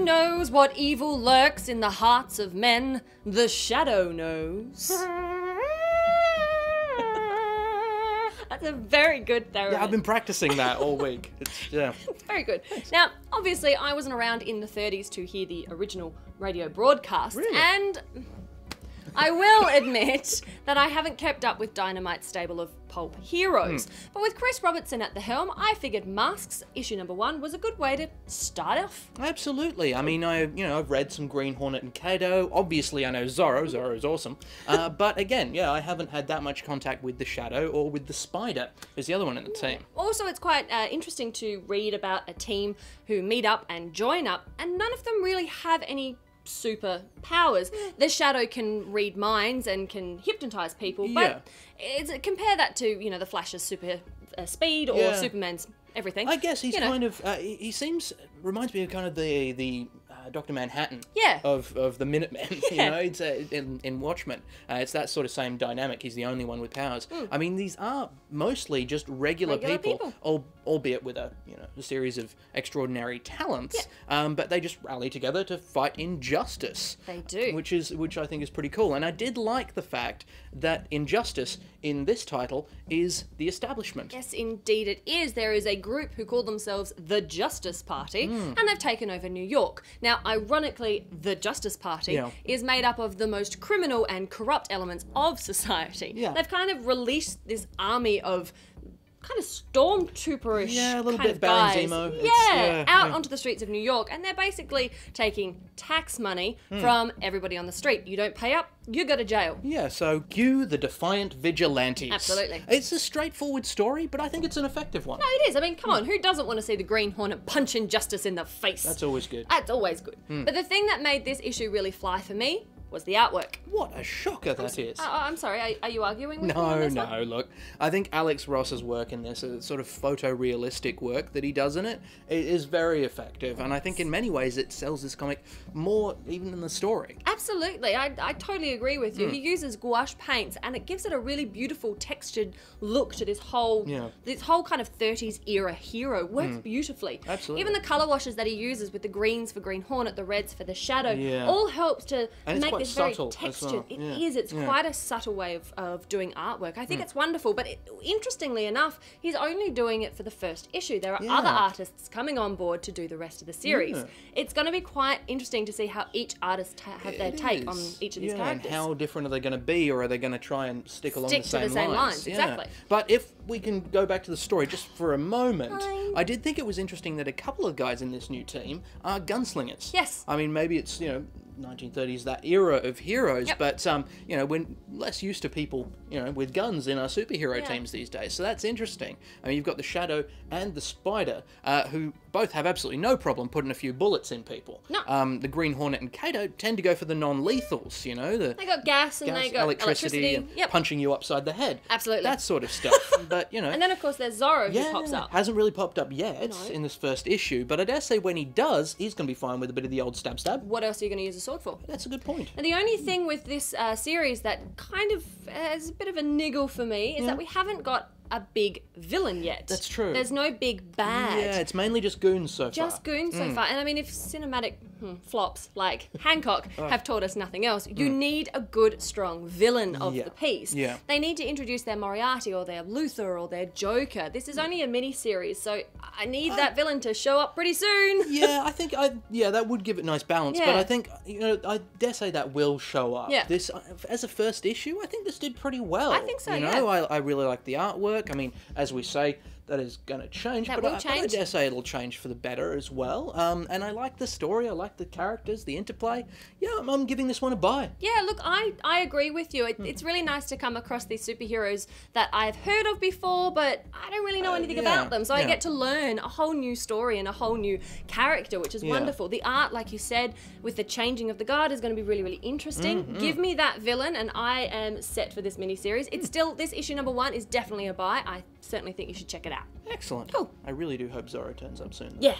knows what evil lurks in the hearts of men? The Shadow knows. That's a very good theremin. Yeah, I've been practicing that all week. It's very good. Now, obviously, I wasn't around in the 30s to hear the original radio broadcasts, Really? and I will admit that I haven't kept up with Dynamite's stable of pulp heroes. But with Chris Robertson at the helm, I figured Masks, issue number 1, was a good way to start off. Absolutely. I mean, I've read some Green Hornet and Kapow. Obviously, I know Zorro. Zorro's awesome. But again, yeah, I haven't had that much contact with the Shadow or with the Spider, who's the other one in the team. Also, it's quite interesting to read about a team who meet up and join up, and none of them really have any super powers. The Shadow can read minds and can hypnotize people, but compare that to, you know, the Flash's super speed or Superman's everything. I guess he's kind of, he reminds me of kind of the Dr. Manhattan of the Minutemen, you know, it's, in Watchmen. It's that sort of same dynamic. He's the only one with powers. I mean, these are mostly just regular people. Albeit with a series of extraordinary talents, but they just rally together to fight injustice. They do. Which I think is pretty cool. And I did like the fact that injustice in this title is the establishment. Yes, indeed it is. There is a group who call themselves the Justice Party, and they've taken over New York. Now, ironically, the Justice Party is made up of the most criminal and corrupt elements of society. They've kind of released this army of kind of stormtrooperish a little kind bit of guys. Zemo. Out onto the streets of New York, and they're basically taking tax money from everybody on the street. You don't pay up, you go to jail. Yeah, so cue the defiant vigilantes. Absolutely. It's a straightforward story, but I think it's an effective one. No, it is. I mean, come on, who doesn't want to see the Green Hornet punch injustice in the face? That's always good. That's always good. But the thing that made this issue really fly for me was the artwork. What a shocker that is. I'm sorry, are you arguing with me No, on this one? no, look. I think Alex Ross's work in this, sort of photorealistic work that he does in it, is very effective. And I think in many ways it sells this comic more even than the story. Absolutely, I totally agree with you. He uses gouache paints and it gives it a really beautiful textured look to this whole kind of 30s era hero. Works beautifully. Absolutely. Even the colour washes that he uses with the greens for Green Hornet, the reds for the Shadow, all helps to make this very textured. It is. It's quite a subtle way of doing artwork. I think it's wonderful, but interestingly enough, he's only doing it for the first issue. There are other artists coming on board to do the rest of the series. It's going to be quite interesting to see how each artist have their take on each of these characters. And how different are they going to be, or are they going to try and stick along the same lines? Exactly. But if we can go back to the story just for a moment, I did think it was interesting that a couple of guys in this new team are gunslingers. Yes. I mean, maybe it's, 1930s, that era of heroes, but we're less used to people with guns in our superhero teams these days, so that's interesting. I mean, you've got the Shadow and the Spider, who both have absolutely no problem putting a few bullets in people. No. The Green Hornet and Kapow tend to go for the non-lethals, they got gas and they got electricity and punching you upside the head. Absolutely. That sort of stuff. But and then of course there's Zorro who pops up. Hasn't really popped up yet in this first issue, but I dare say when he does, he's going to be fine with a bit of the old stab. What else are you going to use a sword for? That's a good point. And the only thing with this series that kind of is a bit of a niggle for me is that we haven't got a big villain yet. That's true. There's no big bad. Yeah, it's mainly just goons so far. Just goons so far. And I mean, if cinematic flops like Hancock have taught us nothing else, you need a good, strong villain of the piece. Yeah. They need to introduce their Moriarty or their Luthor or their Joker. This is only a mini-series, so I need that villain to show up pretty soon. Yeah, I think that would give it nice balance, but I think, I dare say that will show up. Yeah. This, as a first issue, I think this did pretty well. I think so, I really like the artwork. I mean, as we say, that is going to change, but I dare say it'll change for the better as well. And I like the story, I like the characters, the interplay. Yeah, I'm giving this one a buy. Yeah, look, I agree with you. It's really nice to come across these superheroes that I've heard of before, but I don't really know anything about them. So I get to learn a whole new story and a whole new character, which is wonderful. The art, like you said, with the changing of the guard is going to be really, really interesting. Give me that villain and I am set for this miniseries. It's still, this issue number 1 is definitely a buy. I certainly think you should check it out. Excellent. Cool. I really do hope Zorro turns up soon. Yeah.